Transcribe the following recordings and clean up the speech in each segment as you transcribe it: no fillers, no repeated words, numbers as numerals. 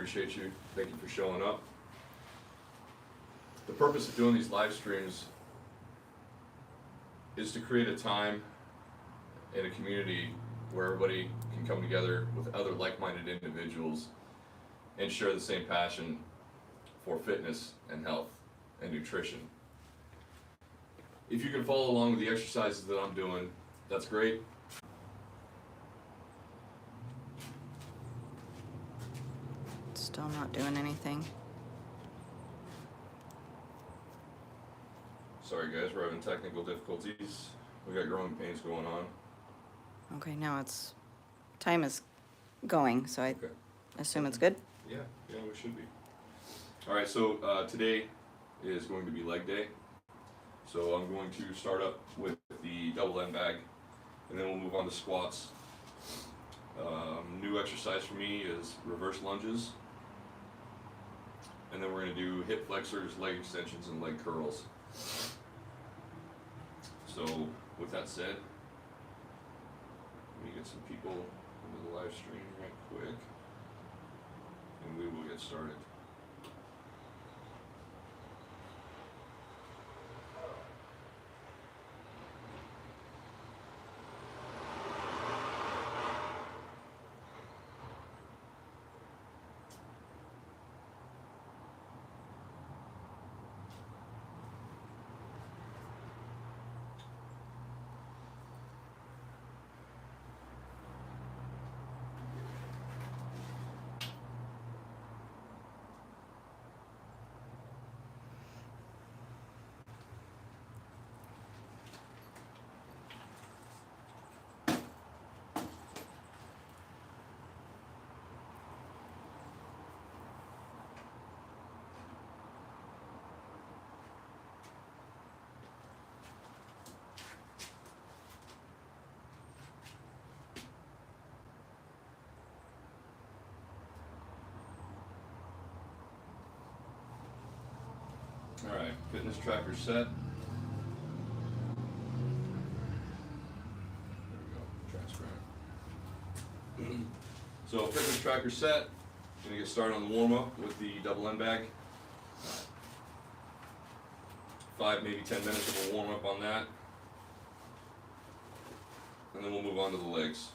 appreciate you. Thank you for showing up. The purpose of doing these live streams is to create a time and a community where everybody can come together with other like-minded individuals and share the same passion for fitness and health and nutrition. If you can follow along with the exercises that I'm doing, that's great. Still not doing anything. Sorry guys, we're having technical difficulties. We got growing pains going on. Okay, now it's, time is going, so I Okay. assume it's good? Yeah, we should be. All right, so today is going to be leg day. So I'm going to start up with the double end bag, and then we'll move on to squats. New exercise for me is reverse lunges. And then we're going to do hip flexors, leg extensions, and leg curls. So with that said, let me get some people into the live stream right quick, and we will get started. All right, fitness tracker set. There we go, transparent. So fitness tracker set. Gonna get started on the warm up with the double end bag. 5, maybe 10 minutes of a warm up on that. And then we'll move on to the legs.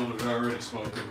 some of it already smoking.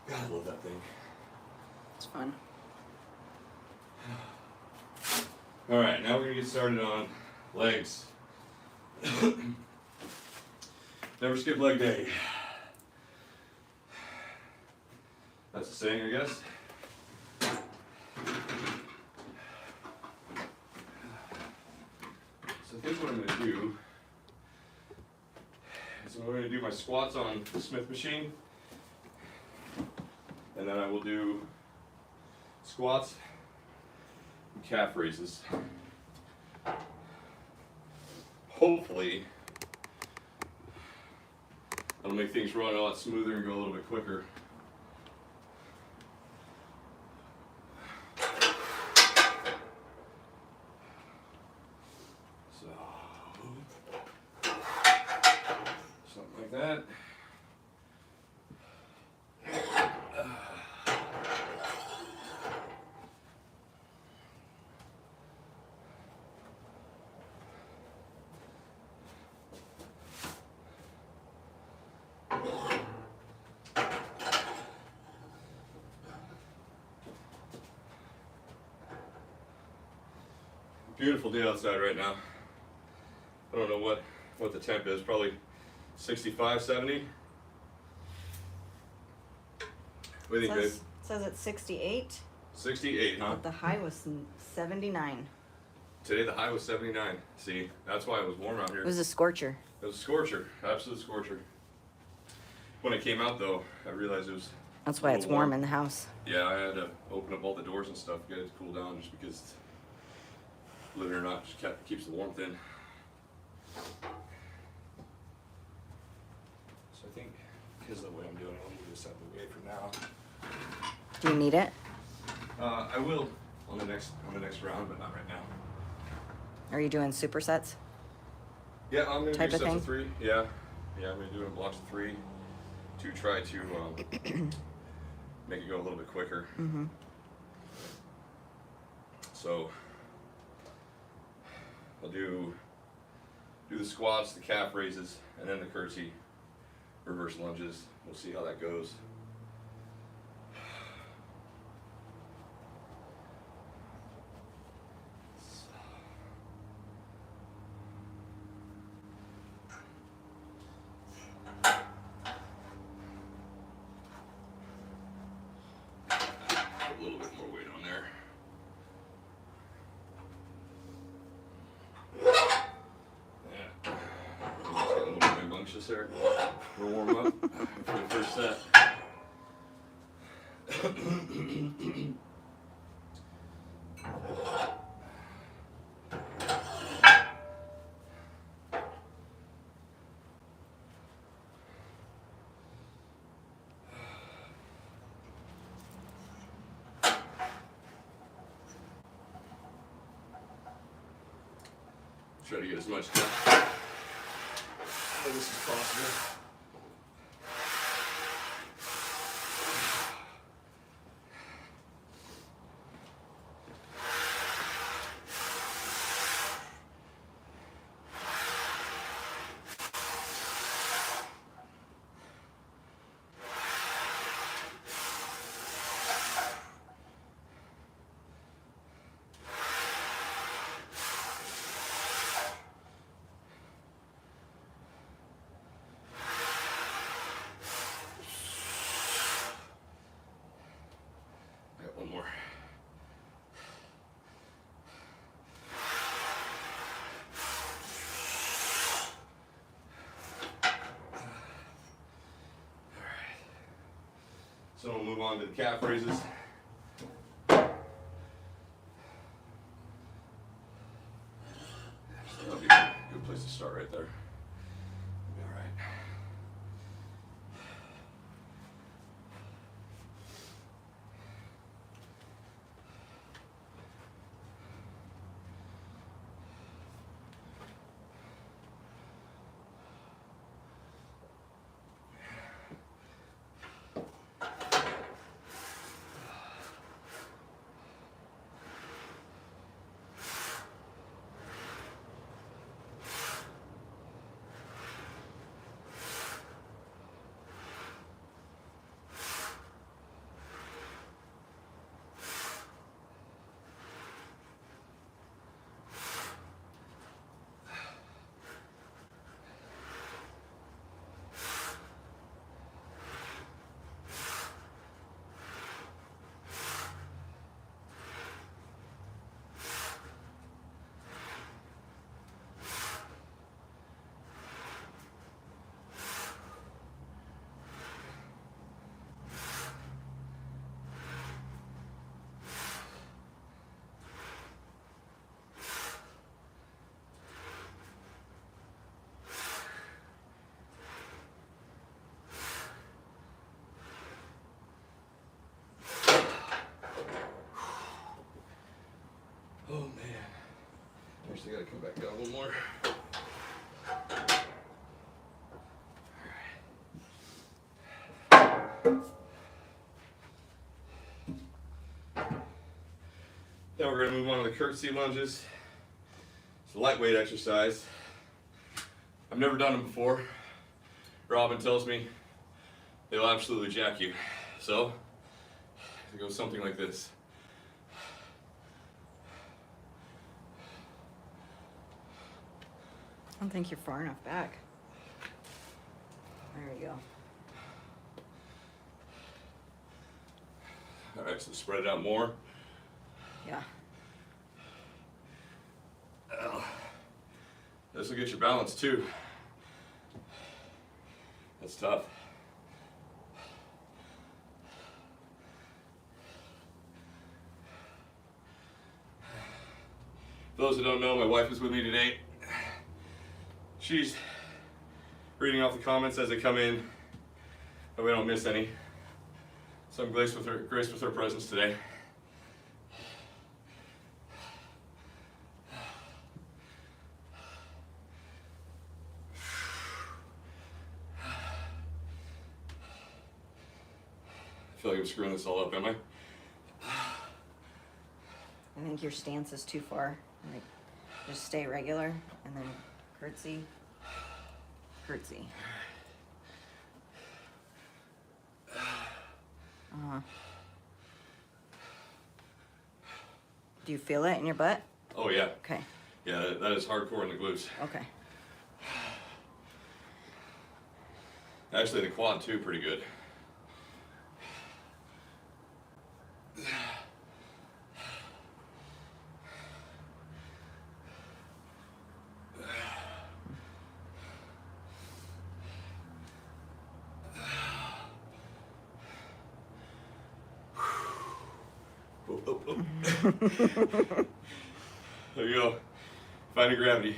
God, I love that thing. It's fun. All right, now we're gonna get started on legs. Never skip leg day. That's the saying, I guess. So I think what I'm gonna do is I'm gonna do my squats on the Smith machine, and then I will do squats and calf raises. Hopefully, that'll make things run a lot smoother and go a little bit quicker. So, something like that. Beautiful day outside right now. I don't know what the temp is, probably 65, 70. What do you think, babe? Says it's 68, 68, huh? but the high was 79. Today the high was 79. See, that's why it was warm out here. It was a scorcher. It was a scorcher, absolute scorcher. When I came out though, I realized it was That's why it's warm in the house. Yeah, I had to open up all the doors and stuff, get it to cool down, just because, believe it or not, just keeps the warmth in. So I think because of the way I'm doing it, I'll move this out of the way for now. Do you need it? I will on the next round, but not right now. Are you doing supersets? Yeah, I'm gonna Type do of sets thing? of 3. Yeah, I'm gonna do it in blocks of 3 to try to make it go a little bit quicker. Mm-hmm. So I'll do the squats, the calf raises, and then the curtsy reverse lunges. We'll see how that goes. Put a little bit more weight on there. Yeah. Just getting a little bit rambunctious there. We'll warm up for the first set. Try to get as much done as this as possible. One more. Alright. So we'll move on to the calf raises. That'll be a good place to start right there. Alright. Oh man. Actually gotta come back down a little more. Then we're gonna move on to the curtsy lunges. It's a lightweight exercise. I've never done them before. Robin tells me they'll absolutely jack you. So, it goes something like this. I don't think you're far enough back. There you go. All right, so spread it out more. Yeah. This will get your balance too. That's tough. For those who don't know, my wife is with me today. She's reading off the comments as they come in, but we don't miss any. So I'm graced with her presence today. like I'm screwing this all up, am I? I think your stance is too far. Like, just stay regular and then curtsy, curtsy. Do you feel it in your butt? Oh yeah. Okay. Yeah, that is hardcore in the glutes. Okay. Actually, the quad too, pretty good. Oh, oh, oh. There you go. Finding gravity.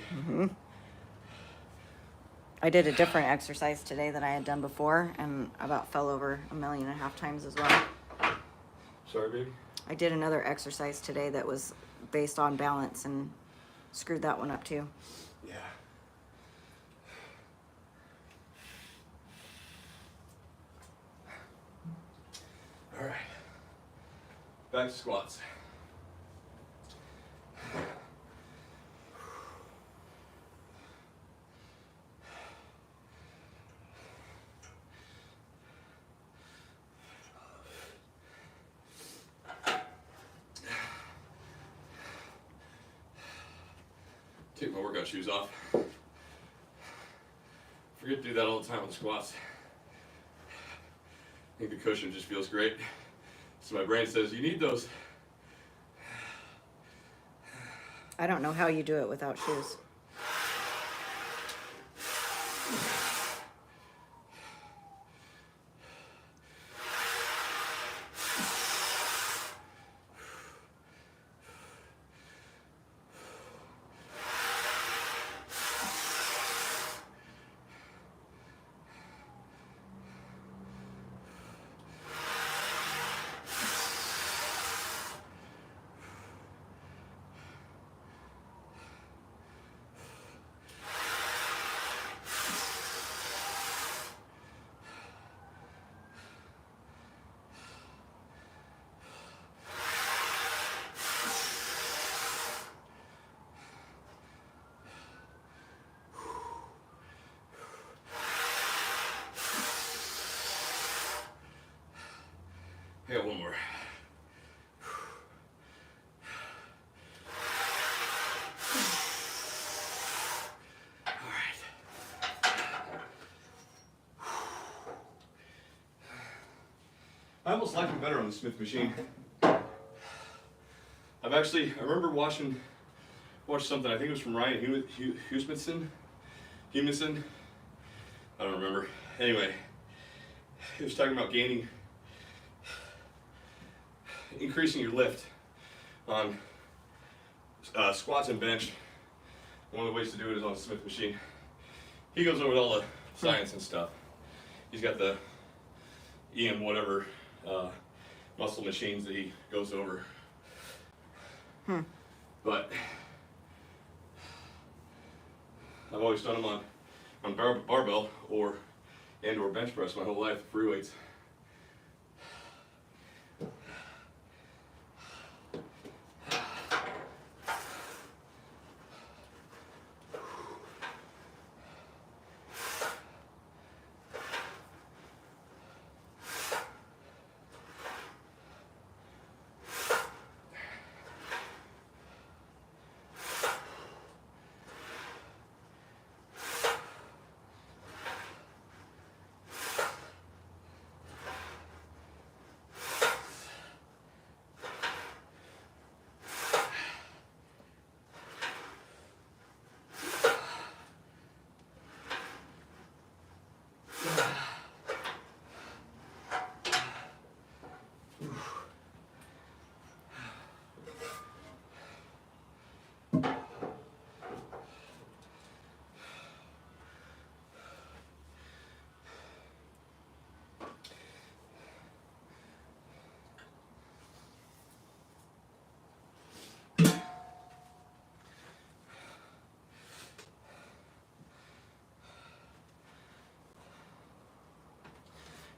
I did a different exercise today that I had done before and about fell over 1.5 million times as well. Sorry, baby. I did another exercise today that was based on balance and screwed that one up too. Yeah. All right. Back to squats. Take my workout shoes off. Forget to do that all the time with the squats. I think the cushion just feels great. So my brain says, you need those. I don't know how you do it without shoes. I got one more. All right. I almost like it better on the Smith machine. I remember watching something, I think it was from Ryan Humiston. I don't remember. Anyway, he was talking about increasing your lift on squats and bench. One of the ways to do it is on the Smith machine. He goes over all the science and stuff. He's got the EM whatever muscle machines that he goes over. But I've always done them on barbell or bench press my whole life, free weights.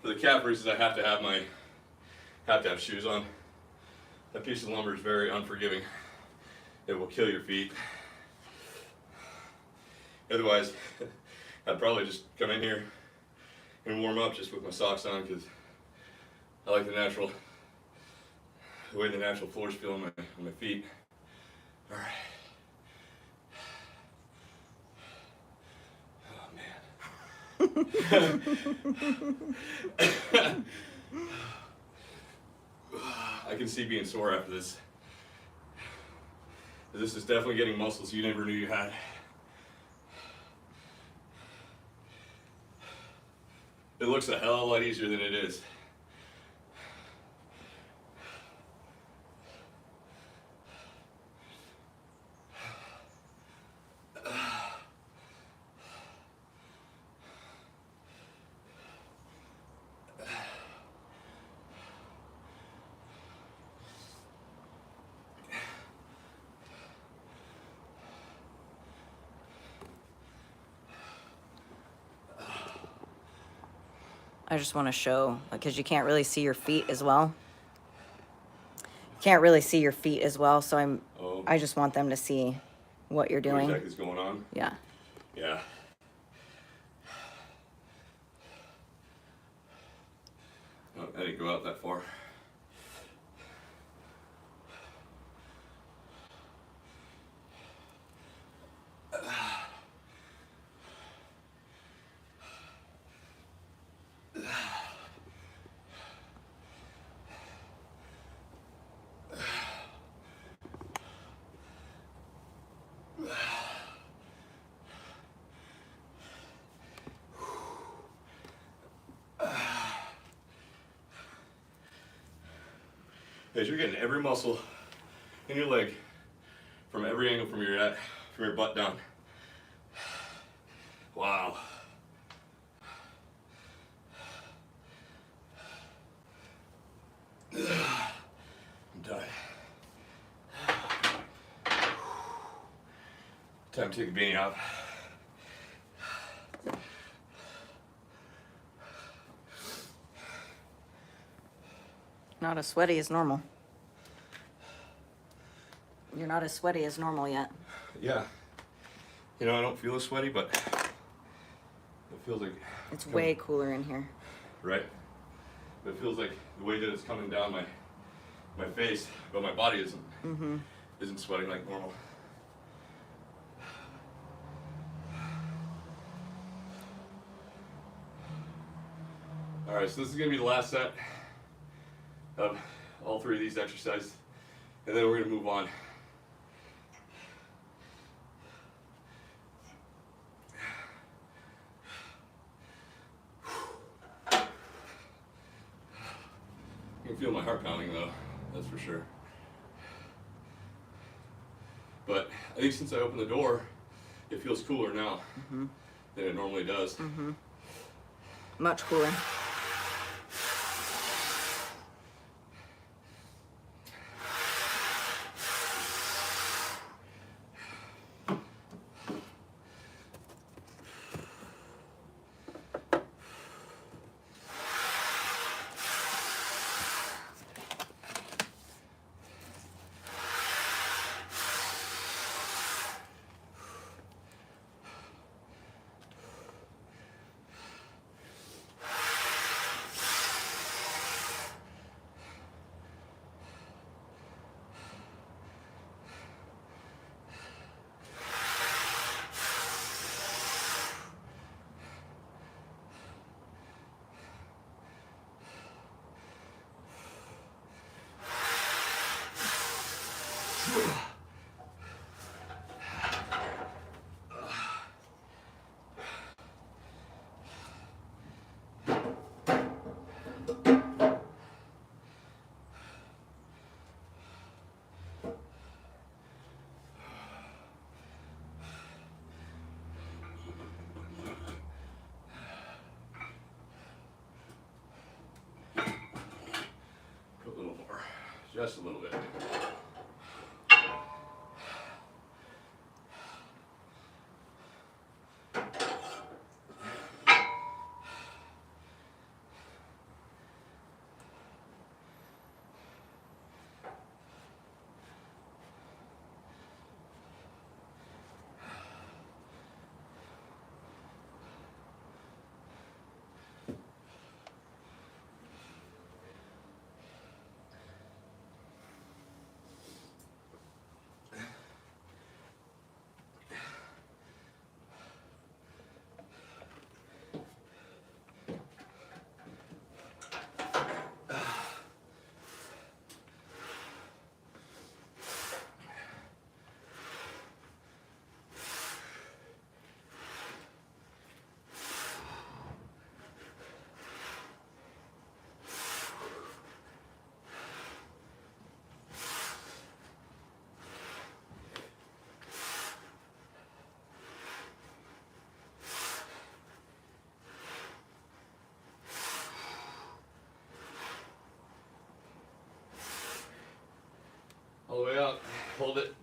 For the calf raises, I have to have my have to have shoes on. That piece of lumber is very unforgiving. It will kill your feet. Otherwise, I'd probably just come in here and warm up just with my socks on, because I like the way the natural floors feel on my feet. All right. I can see being sore after this. This is definitely getting muscles you never knew you had. It looks a hell of a lot easier than it is. I just want to show, because you can't really see your feet as well. Can't really see your feet as well, so I just want them to see what you're doing. What exactly is going on? Yeah. Yeah. Oh, I didn't go out that far. As you're getting every muscle in your leg from every angle from your butt down. Wow. I'm done. Time to take a beanie off. Not as sweaty as normal. You're not as sweaty as normal yet. Yeah. You know, I don't feel as sweaty, but it feels like It's way cooler in here. right? But it feels like the way that it's coming down my face, but my body isn't sweating like normal. All right, so this is gonna be the last set of all three of these exercises, and then we're gonna move on. You can feel my heart pounding though, that's for sure. But I think since I opened the door, it feels cooler now than it normally does. Much cooler. Put a little more, just a little bit.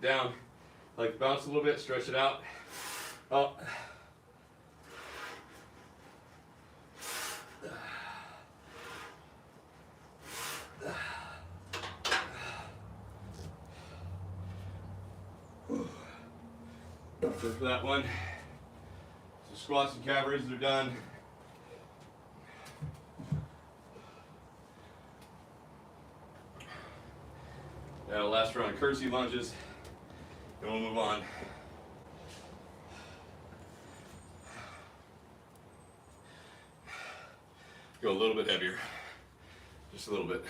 down, like bounce a little bit, stretch it out, up. So for that one, so squats and calf raises are done. Now last round of curtsy lunges, and we'll move on. Go a little bit heavier, just a little bit.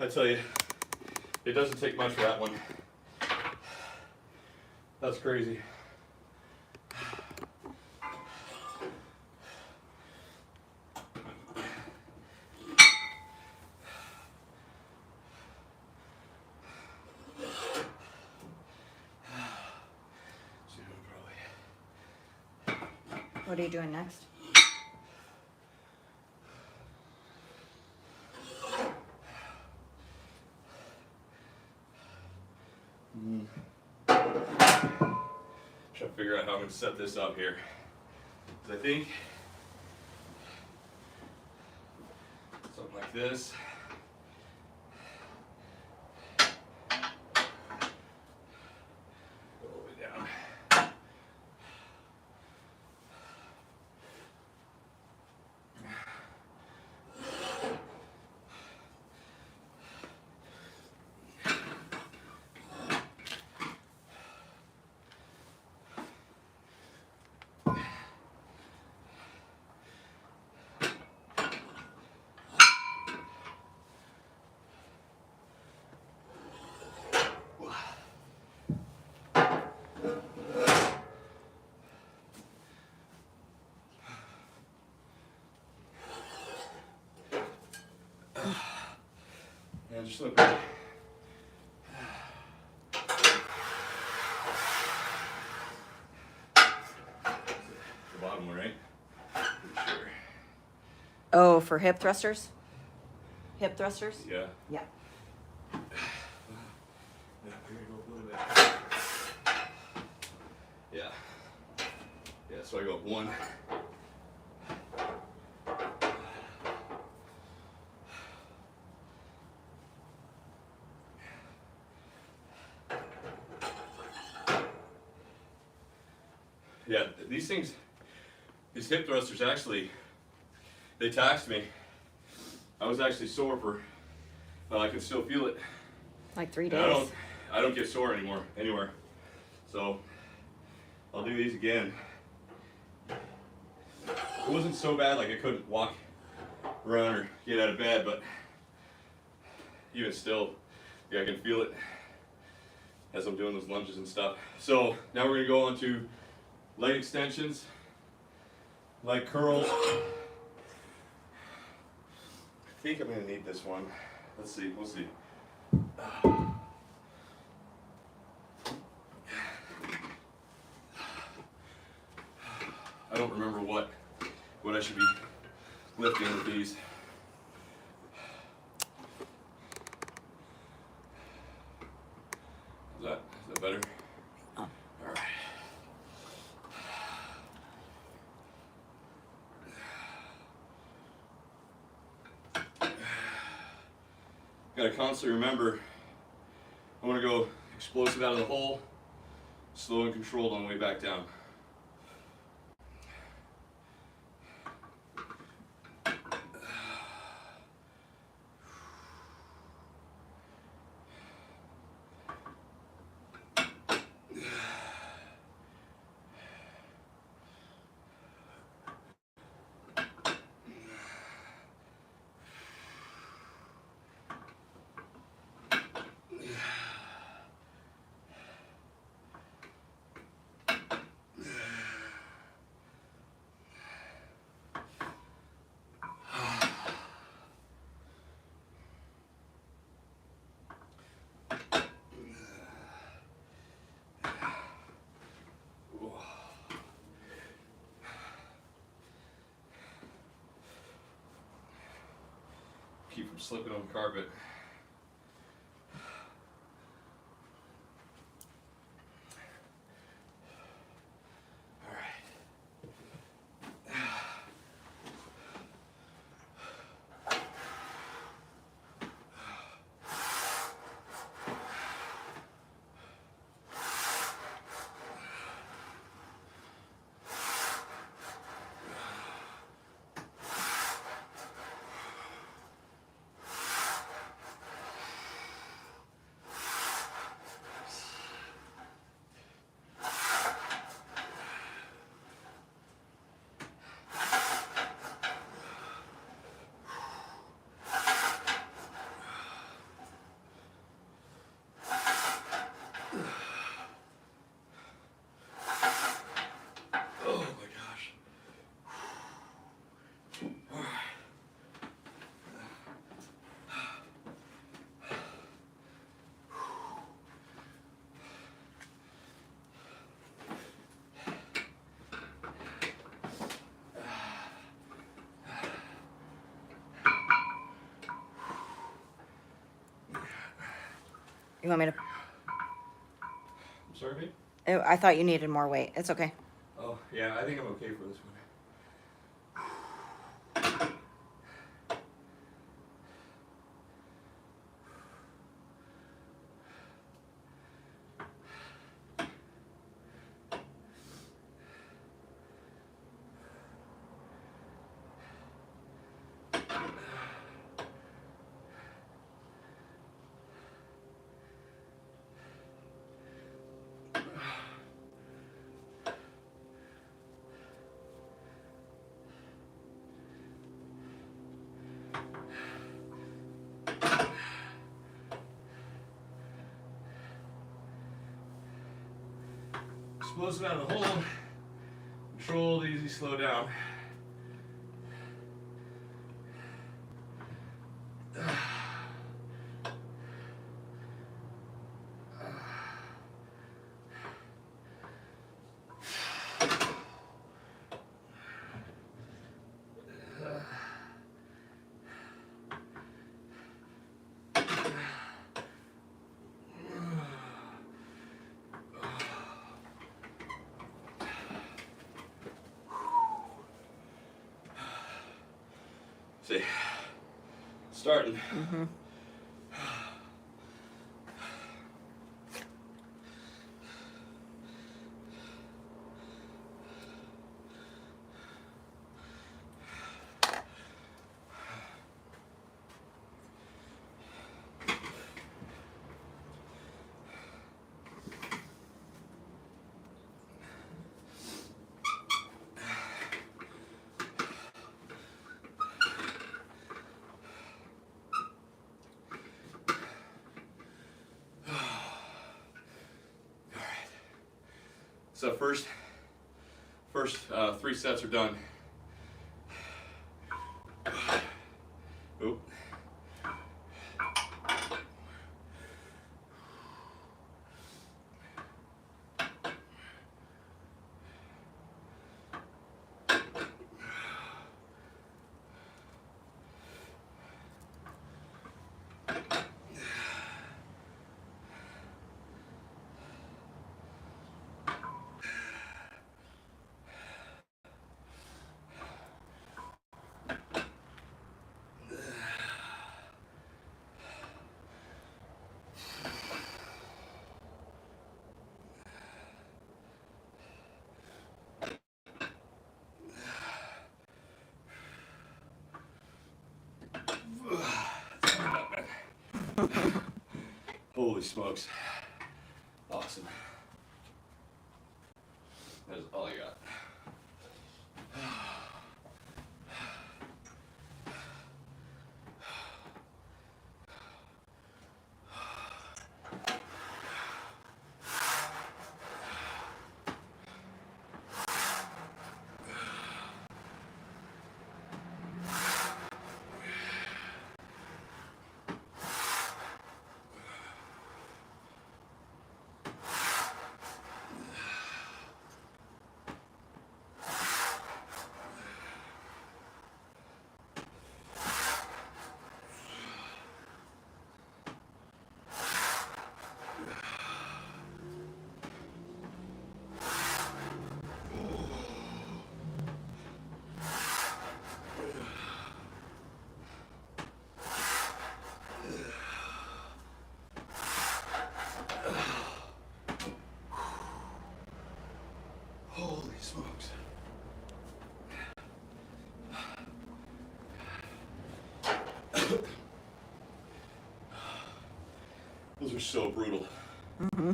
I tell you, it doesn't take much for that one. That's crazy. What are you doing next? Trying to figure out how I'm going to set this up here. 'Cause I think something like this. Go all the way down. And just look right. The bottom one, right? Pretty sure. Oh, for hip thrusters? Hip thrusters? Yeah. Yeah. Yeah, we're gonna go up a little bit. Yeah. Yeah, so I go up one. Yeah, these things, these hip thrusters actually, they taxed me. I was actually sore for, well, I can still feel it. Like 3 And days. I don't get sore anymore, anywhere. So, I'll do these again. It wasn't so bad, like I couldn't walk around or get out of bed, but even still, yeah, I can feel it as I'm doing those lunges and stuff. So, now we're gonna go on to leg extensions, leg curls. I think I'm gonna need this one. Let's see, we'll see. I don't remember what I should be lifting with these. Is that better? Oh. All right. Gotta constantly remember, I want to go explosive out of the hole, Slow and controlled on the way back down. Keep from slipping on the carpet. All right. Oh my gosh. All right. You want me to? I'm sorry, babe? I thought you needed more weight. It's okay. Oh, yeah, I think I'm okay for this one. Explosive out of the hold. Controlled, easy, slow down. See, starting. Mm-hmm. So first 3 sets are done. Oop. Holy smokes. Awesome. That is all I got. Holy smokes. Those are so brutal. Mm-hmm.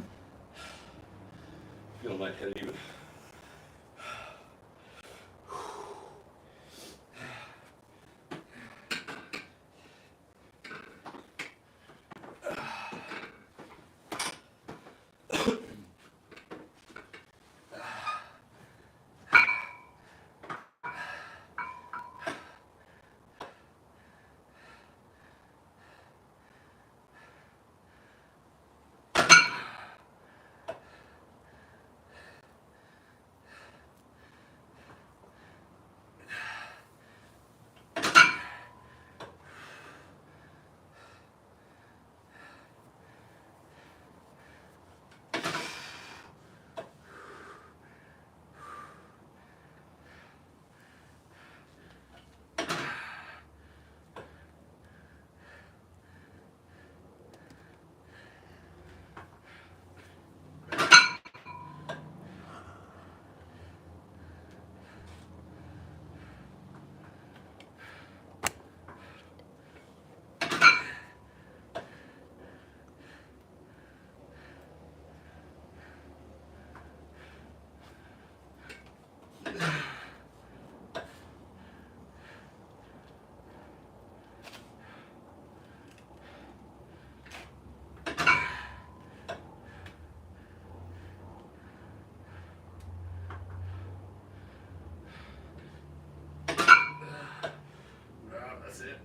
Feeling my head even. That's it.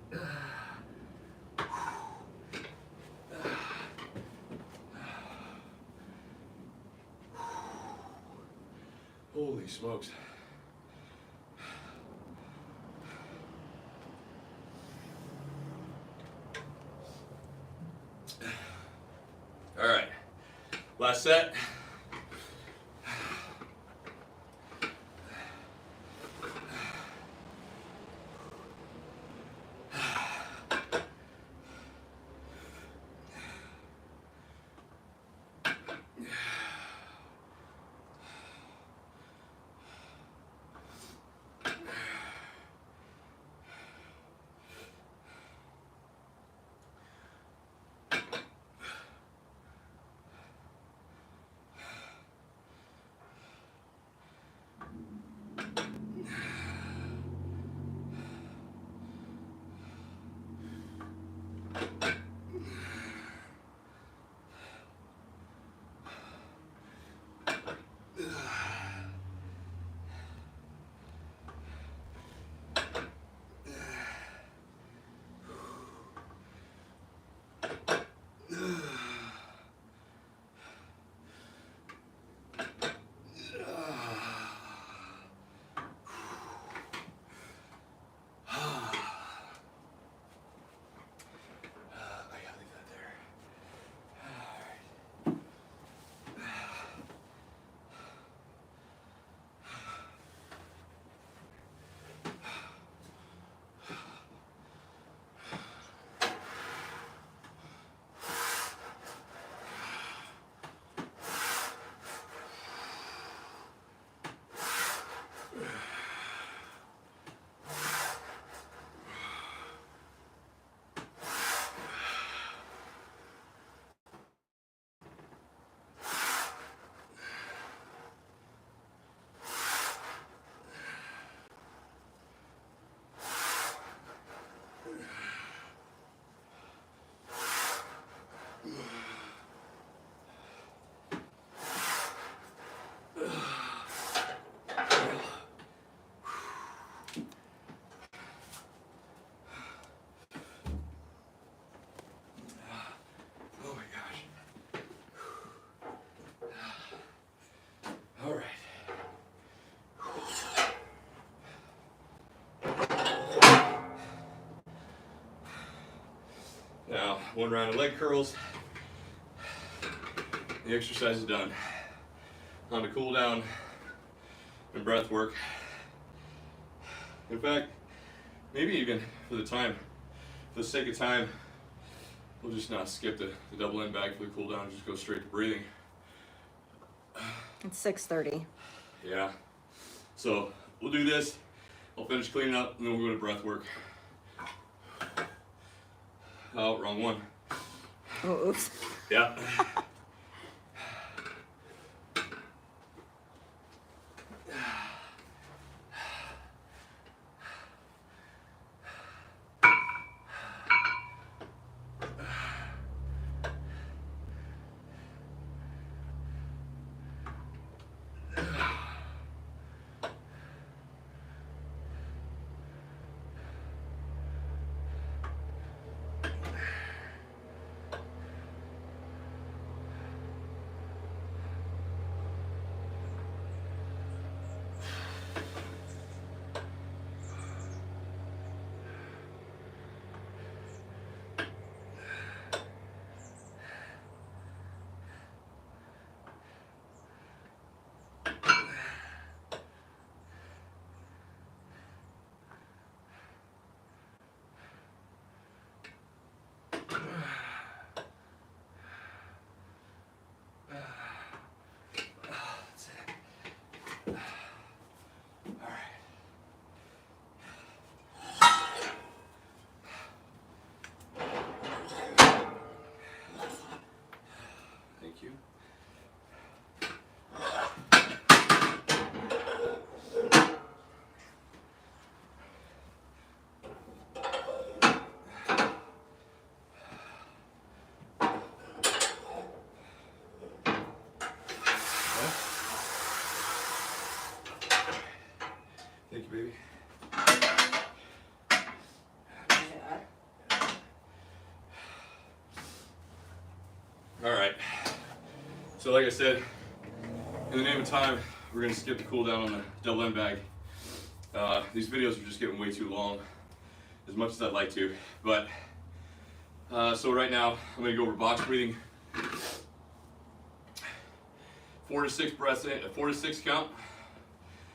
Holy smokes. All right, last set. 1 round of leg curls. The exercise is done. On to cool down and breath work. In fact, maybe even for the sake of time, we'll just not skip the double end bag for the cool down and just go straight to breathing. It's 6:30. Yeah. So we'll do this. I'll finish cleaning up and then we'll go to breath work. Oh, wrong one. Oh, oops. Yeah. Thank you. Thank you, baby. All right. So like I said, in the name of time, we're gonna skip the cool down on the double end bag. These videos are just getting way too long, as much as I'd like to. But so right now, I'm gonna go over box breathing. 4 to 6 breaths in, 4 to 6 count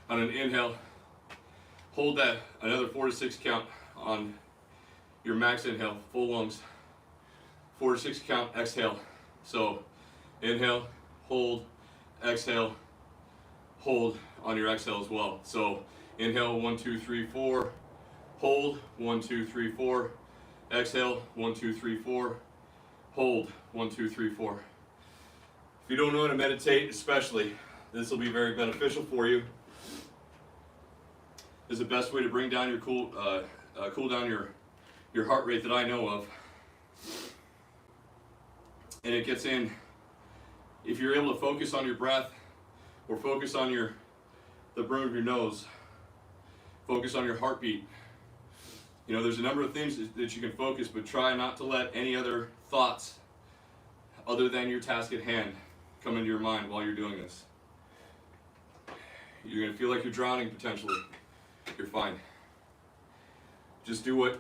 on an inhale. Hold that another 4 to 6 count on your max inhale, full lungs. 4 to 6 count, exhale. So inhale, hold, exhale, hold on your exhale as well. So inhale, 1, 2, 3, 4, hold, 1, 2, 3, 4, exhale, 1, 2, 3, 4, hold, 1, 2, 3, 4. If you don't know how to meditate, especially, this will be very beneficial for you. This is the best way to bring down your cool down your heart rate that I know of. And it gets in, if you're able to focus on your breath or focus on the brim of your nose, focus on your heartbeat. You know, there's a number of things that you can focus, but try not to let any other thoughts other than your task at hand come into your mind while you're doing this. You're gonna feel like you're drowning potentially. You're fine. Just do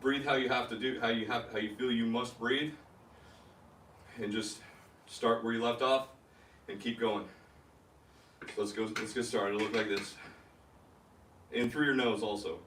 breathe how you have to do, how you feel you must breathe, and just start where you left off and keep going. So let's get started. It'll look like this. In through your nose also.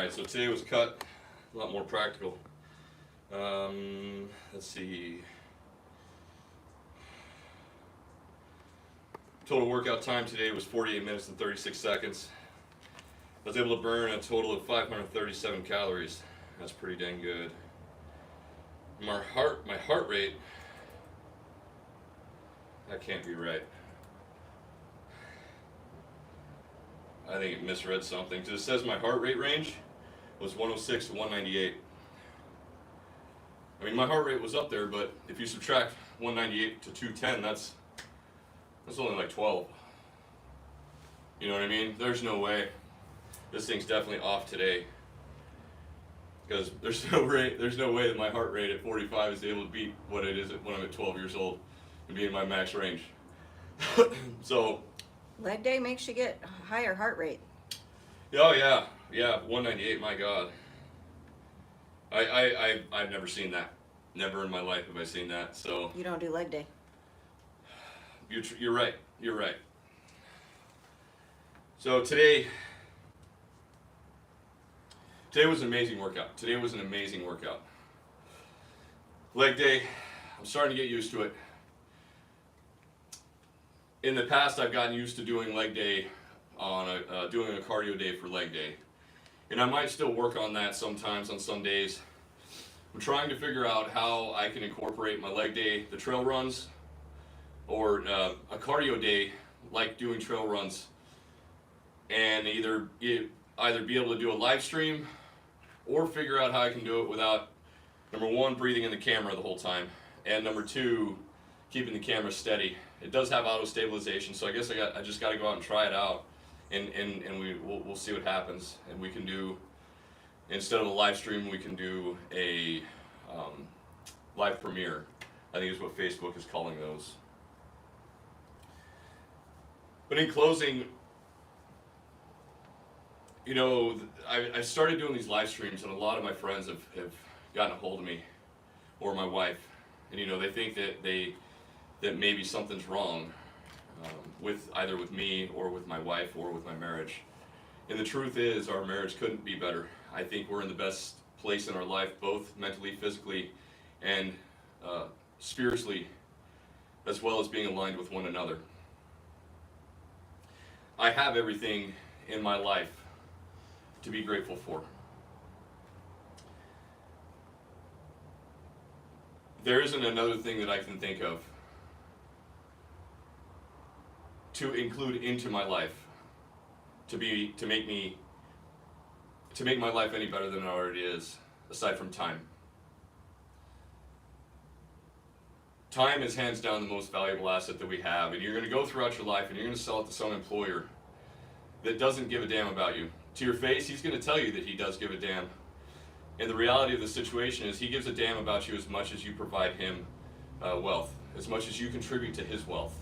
Alright, so today was cut a lot more practical. Let's see. Total workout time today was 48 minutes and 36 seconds. I was able to burn a total of 537 calories. That's pretty dang good. My heart rate, that can't be right. I think it misread something, because it says my heart rate range was 106 to 198. I mean, my heart rate was up there, but if you subtract 198 to 210, that's only like 12. You know what I mean? There's no way. This thing's definitely off today. Because there's no way that my heart rate at 45 is able to beat what it is when I'm at 12 years old and be in my max range. So. Leg day makes you get higher heart rate. Oh yeah, 198. My God. I've never seen that. Never in my life have I seen that. So. You don't do leg day. You're right. You're right. So today was an amazing workout. Leg day, I'm starting to get used to it. In the past, I've gotten used to doing leg day doing a cardio day for leg day. And I might still work on that sometimes on some days. I'm trying to figure out how I can incorporate my leg day, the trail runs, or a cardio day like doing trail runs, and either be able to do a live stream or figure out how I can do it without, number one, breathing in the camera the whole time, and number two, keeping the camera steady. It does have auto stabilization, so I guess I just got to go out and try it out, and we'll see what happens. And we can do, instead of a live stream, we can do a live premiere, I think is what Facebook is calling those. But in closing, you know, I started doing these live streams, and a lot of my friends have gotten a hold of me, or my wife, and you know, they think that maybe something's wrong with either with me or with my wife or with my marriage. And the truth is, our marriage couldn't be better. I think we're in the best place in our life, both mentally, physically, and spiritually, as well as being aligned with one another. I have everything in my life to be grateful for. There isn't another thing that I can think of to include into my life to make my life any better than it already is, aside from time. Time is hands down the most valuable asset that we have, and you're going to go throughout your life and you're going to sell it to some employer that doesn't give a damn about you. To your face, he's going to tell you that he does give a damn. And the reality of the situation is he gives a damn about you as much as you provide him wealth, as much as you contribute to his wealth.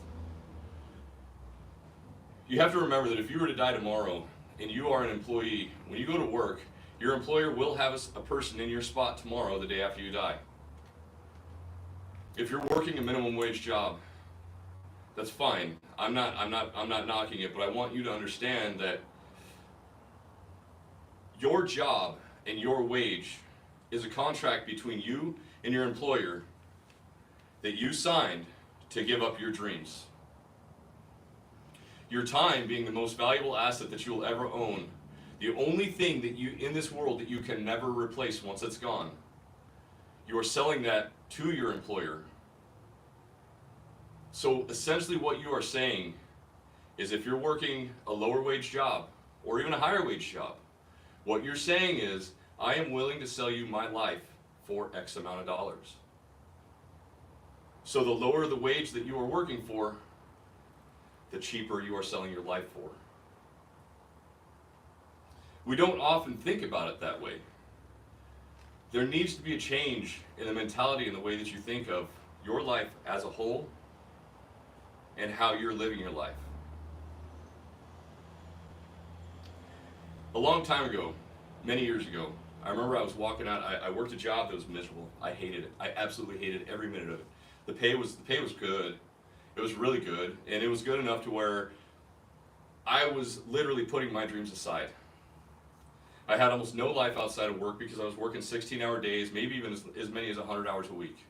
You have to remember that if you were to die tomorrow and you are an employee, when you go to work, your employer will have a person in your spot tomorrow, the day after you die. If you're working a minimum wage job, that's fine. I'm not knocking it, but I want you to understand that your job and your wage is a contract between you and your employer that you signed to give up your dreams. Your time being the most valuable asset that you will ever own, the only thing that you in this world that you can never replace once it's gone, you are selling that to your employer. So essentially what you are saying is, if you're working a lower wage job or even a higher wage job, what you're saying is, I am willing to sell you my life for X amount of dollars. So the lower the wage that you are working for, the cheaper you are selling your life for. We don't often think about it that way. There needs to be a change in the mentality and the way that you think of your life as a whole and how you're living your life. A long time ago, many years ago, I remember I was walking out. I worked a job that was miserable. I hated it. I absolutely hated every minute of it. The pay was good. It was really good, and it was good enough to where I was literally putting my dreams aside. I had almost no life outside of work because I was working 16-hour days, maybe even as many as 100 hours a week.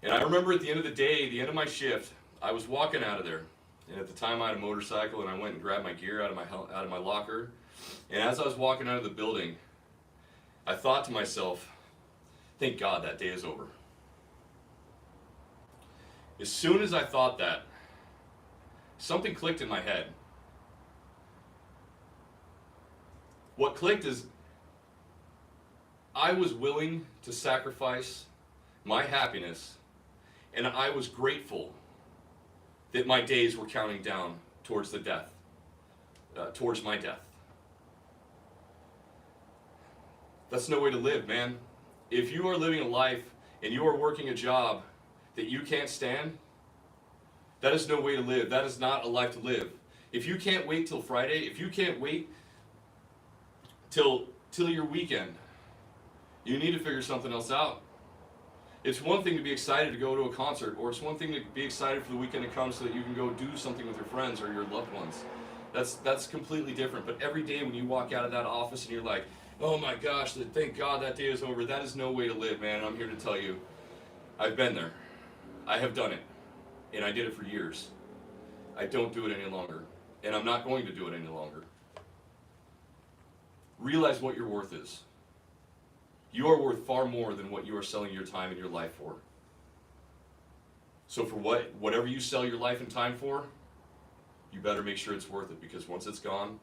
And I remember at the end of the day, the end of my shift, I was walking out of there. And at the time I had a motorcycle, and I went and grabbed my gear out of my locker. And as I was walking out of the building, I thought to myself, thank God that day is over. As soon as I thought that, something clicked in my head. What clicked is I was willing to sacrifice my happiness, and I was grateful that my days were counting down towards the death, towards my death. That's no way to live, man. If you are living a life and you are working a job that you can't stand, that is no way to live. That is not a life to live. If you can't wait till Friday, if you can't wait till your weekend, you need to figure something else out. It's one thing to be excited to go to a concert, or it's one thing to be excited for the weekend to come so that you can go do something with your friends or your loved ones. That's completely different. But every day when you walk out of that office and you're like, oh my gosh, thank God that day is over, that is no way to live, man. And I'm here to tell you, I've been there. I have done it. And I did it for years. I don't do it any longer. And I'm not going to do it any longer. Realize what your worth is. You are worth far more than what you are selling your time and your life for. So for whatever you sell your life and time for, you better make sure it's worth it, because once it's gone,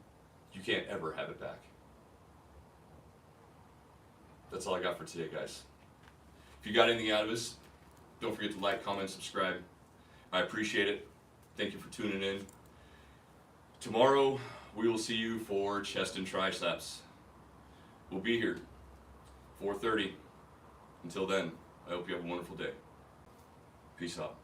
you can't ever have it back. That's all I got for today, guys. If you got anything out of this, don't forget to like, comment, subscribe. I appreciate it. Thank you for tuning in. Tomorrow, we will see you for chest and triceps. We'll be here, 4:30. Until then, I hope you have a wonderful day. Peace out.